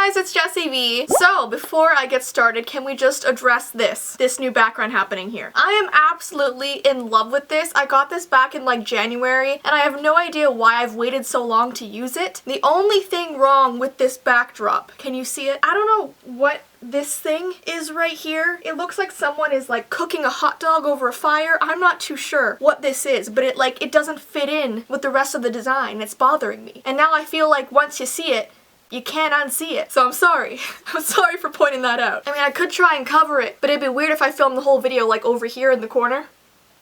guys, it's Jessie V. So, before I get started, can we just address this new background happening here? I am absolutely in love with this. I got this back in like January, and I have no idea why I've waited so long to use it. The only thing wrong with this backdrop, can you see it? I don't know what this thing is right here. It looks like someone is like cooking a hot dog over a fire. I'm not too sure what this is, but it doesn't fit in with the rest of the design. It's bothering me. And now I feel like once you see it, you can't unsee it. So I'm sorry. I'm sorry for pointing that out. I mean, I could try and cover it, but it'd be weird if I filmed the whole video like over here in the corner.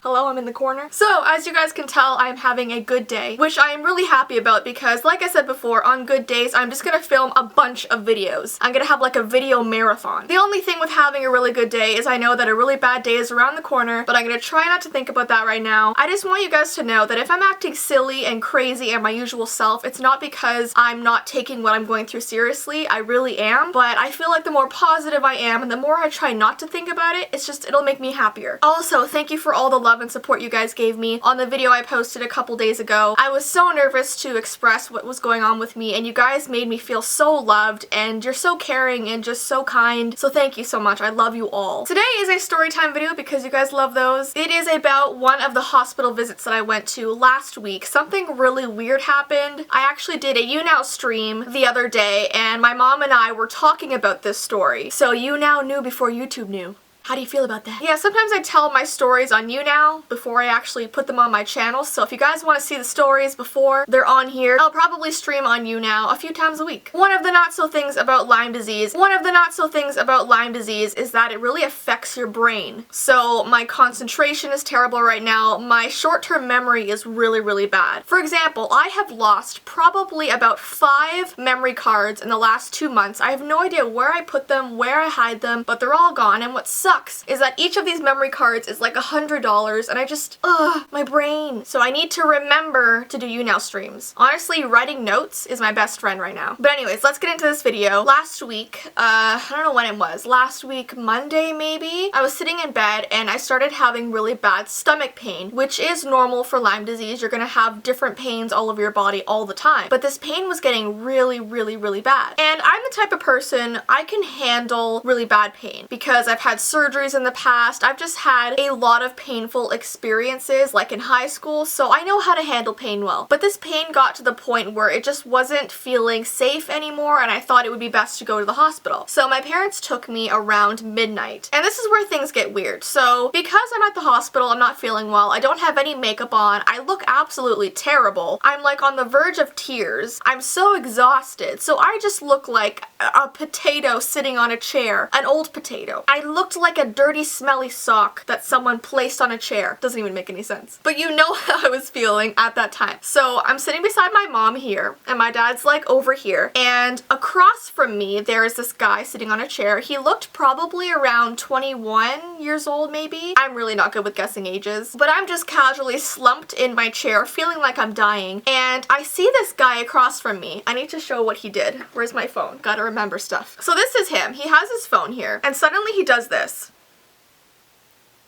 Hello, I'm in the corner. So, as you guys can tell, I'm having a good day, which I am really happy about because, like I said before, on good days, I'm just gonna film a bunch of videos. I'm gonna have like a video marathon. The only thing with having a really good day is I know that a really bad day is around the corner, but I'm gonna try not to think about that right now. I just want you guys to know that if I'm acting silly and crazy and my usual self, it's not because I'm not taking what I'm going through seriously. I really am, but I feel like the more positive I am and the more I try not to think about it, it'll make me happier. Also, thank you for all the love and support you guys gave me on the video I posted a couple days ago. I was so nervous to express what was going on with me, and you guys made me feel so loved, and you're so caring and just so kind. So thank you so much. I love you all. Today is a story time video because you guys love those. It is about one of the hospital visits that I went to last week. Something really weird happened. I actually did a YouNow stream the other day, and my mom and I were talking about this story. So YouNow knew before YouTube knew. How do you feel about that? Yeah, sometimes I tell my stories on YouNow before I actually put them on my channel, so if you guys want to see the stories before they're on here, I'll probably stream on YouNow a few times a week. One of the not-so things about Lyme disease is that it really affects your brain. So my concentration is terrible right now. My short-term memory is really, really bad. For example, I have lost probably about 5 memory cards in the last 2 months. I have no idea where I put them, where I hide them, but they're all gone, and what sucks is that each of these memory cards is like $100, and I just, my brain. So I need to remember to do YouNow streams. Honestly, writing notes is my best friend right now. But anyways, let's get into this video. Last week, I don't know when it was, last week, Monday maybe, I was sitting in bed and I started having really bad stomach pain, which is normal for Lyme disease. You're gonna have different pains all over your body all the time. But this pain was getting really, really, really bad. And I'm the type of person, I can handle really bad pain because I've had surgeries in the past. I've just had a lot of painful experiences like in high school, so I know how to handle pain well. But this pain got to the point where it just wasn't feeling safe anymore, and I thought it would be best to go to the hospital. So my parents took me around midnight. And this is where things get weird. So because I'm at the hospital, I'm not feeling well, I don't have any makeup on, I look absolutely terrible. I'm like on the verge of tears. I'm so exhausted. So I just look like a potato sitting on a chair. An old potato. I looked like a dirty, smelly sock that someone placed on a chair. Doesn't even make any sense. But you know how I was feeling at that time. So I'm sitting beside my mom here, and my dad's like over here, and across from me there is this guy sitting on a chair. He looked probably around 21 years old maybe. I'm really not good with guessing ages, but I'm just casually slumped in my chair feeling like I'm dying, and I see this guy across from me. I need to show what he did. Where's my phone? Gotta remember stuff. So this is him. He has his phone here, and suddenly he does this.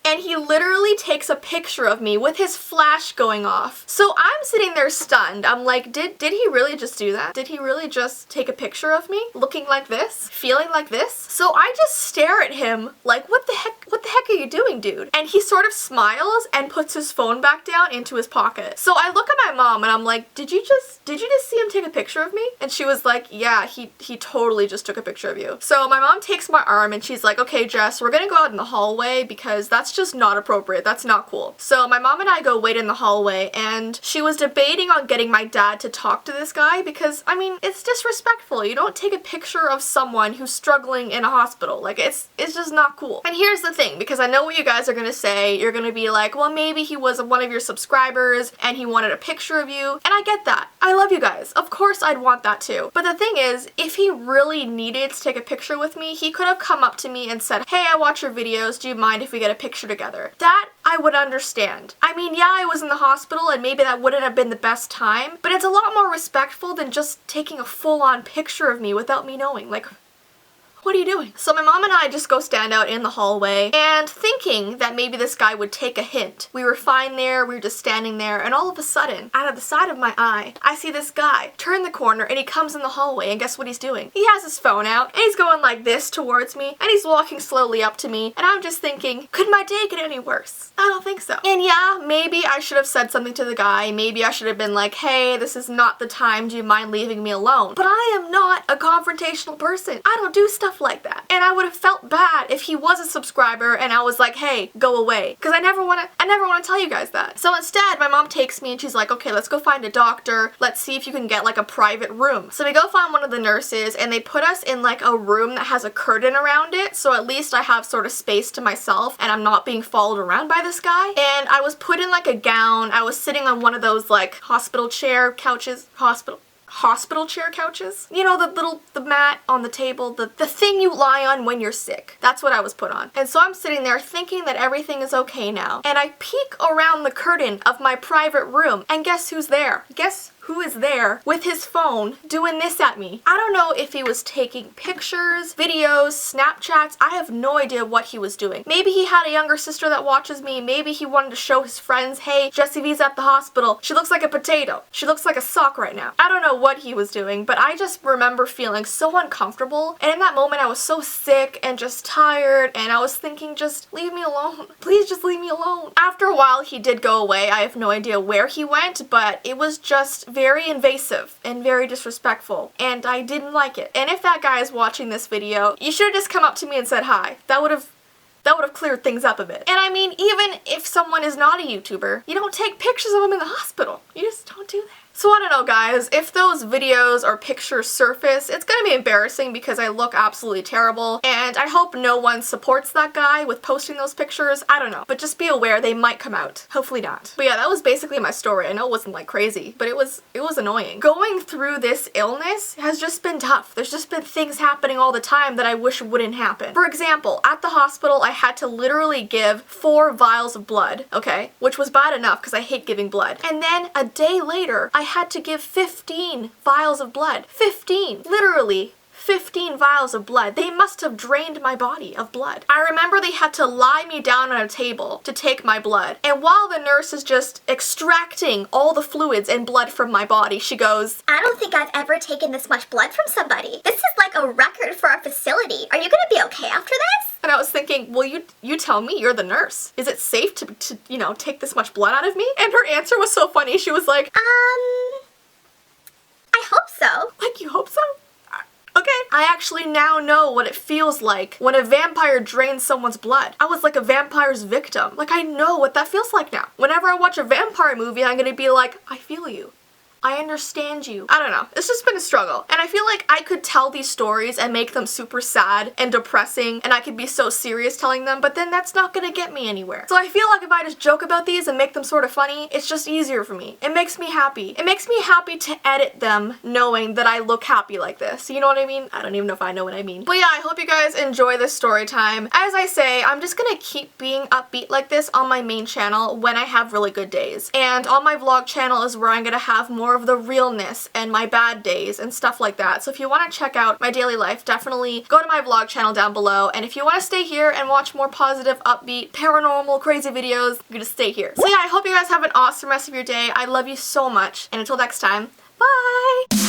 And he literally takes a picture of me with his flash going off. So I'm sitting there stunned. I'm like, did he really just do that? Did he really just take a picture of me looking like this? Feeling like this? So I just stare at him like, what the heck are you doing, dude? And he sort of smiles and puts his phone back down into his pocket. So I look at my mom and I'm like, did you just see him take a picture of me? And she was like, yeah, he totally just took a picture of you. So my mom takes my arm and she's like, okay, Jess, we're gonna go out in the hallway because that's just not appropriate. That's not cool. So my mom and I go wait in the hallway, and she was debating on getting my dad to talk to this guy because, I mean, it's disrespectful. You don't take a picture of someone who's struggling in a hospital. Like, it's just not cool. And here's the thing, because I know what you guys are gonna say. You're gonna be like, well, maybe he was one of your subscribers and he wanted a picture of you. And I get that. I love you guys. Of course I'd want that too. But the thing is, if he really needed to take a picture with me, he could have come up to me and said, hey, I watch your videos. Do you mind if we get a picture together? That I would understand. I mean, yeah, I was in the hospital and maybe that wouldn't have been the best time, but it's a lot more respectful than just taking a full-on picture of me without me knowing. Like, What are you doing? So my mom and I just go stand out in the hallway and thinking that maybe this guy would take a hint. We were fine there, we were just standing there, and all of a sudden, out of the side of my eye, I see this guy turn the corner and he comes in the hallway, and guess what he's doing? He has his phone out and he's going like this towards me and he's walking slowly up to me, and I'm just thinking, could my day get any worse? I don't think so. And yeah, maybe I should have said something to the guy. Maybe I should have been like, hey, this is not the time. Do you mind leaving me alone? But I am not a confrontational person. I don't do stuff like that. And I would have felt bad if he was a subscriber and I was like, hey, go away. Because I never want to tell you guys that. So instead, my mom takes me and she's like, okay, let's go find a doctor. Let's see if you can get like a private room. So we go find one of the nurses and they put us in like a room that has a curtain around it. So at least I have sort of space to myself and I'm not being followed around by this guy. And I was put in like a gown. I was sitting on one of those like hospital chair couches. Hospital chair couches? You know, the mat on the table, the thing you lie on when you're sick. That's what I was put on. And so I'm sitting there thinking that everything is okay now. And I peek around the curtain of my private room and guess who's there? Guess who is there with his phone doing this at me? I don't know if he was taking pictures, videos, Snapchats. I have no idea what he was doing. Maybe he had a younger sister that watches me. Maybe he wanted to show his friends, hey, Jessie V's at the hospital. She looks like a potato. She looks like a sock right now. I don't know what he was doing, but I just remember feeling so uncomfortable. And in that moment, I was so sick and just tired, and I was thinking, just leave me alone. Please just leave me alone. After a while, he did go away. I have no idea where he went, but it was just very invasive and very disrespectful, and I didn't like it. And if that guy is watching this video, you should have just come up to me and said hi. That would have cleared things up a bit. And I mean, even if someone is not a YouTuber, you don't take pictures of them in the hospital. You just don't do that. So I don't know, guys, if those videos or pictures surface, it's gonna be embarrassing because I look absolutely terrible, and I hope no one supports that guy with posting those pictures. I don't know, but just be aware they might come out. Hopefully not. But yeah, that was basically my story. I know it wasn't like crazy, but it was annoying. Going through this illness has just been tough. There's just been things happening all the time that I wish wouldn't happen. For example, at the hospital, I had to literally give 4 vials of blood, okay? Which was bad enough because I hate giving blood. And then a day later, I had to give 15 vials of blood. 15! Literally 15 vials of blood. They must have drained my body of blood. I remember they had to lie me down on a table to take my blood. And while the nurse is just extracting all the fluids and blood from my body, she goes, I don't think I've ever taken this much blood from somebody. This is like a record for our facility. Are you gonna be okay after this? and I was thinking, well, you tell me, you're the nurse. Is it safe to you know, take this much blood out of me? And her answer was so funny. She was like, I hope so. Like, you hope so? Okay. I actually now know what it feels like when a vampire drains someone's blood. I was like a vampire's victim. Like, I know what that feels like now. Whenever I watch a vampire movie, I'm gonna be like, I feel you. I understand you. I don't know. It's just been a struggle. And I feel like I could tell these stories and make them super sad and depressing, and I could be so serious telling them, but then that's not gonna get me anywhere. So I feel like if I just joke about these and make them sort of funny, it's just easier for me. It makes me happy. It makes me happy to edit them knowing that I look happy like this. You know what I mean? I don't even know if I know what I mean. But yeah, I hope you guys enjoy this story time. As I say, I'm just gonna keep being upbeat like this on my main channel when I have really good days. And on my vlog channel is where I'm gonna have more of the realness and my bad days and stuff like that. So if you want to check out my daily life, definitely go to my vlog channel down below. And if you want to stay here and watch more positive, upbeat, paranormal, crazy videos, you're gonna stay here. So yeah, I hope you guys have an awesome rest of your day. I love you so much. And until next time, bye!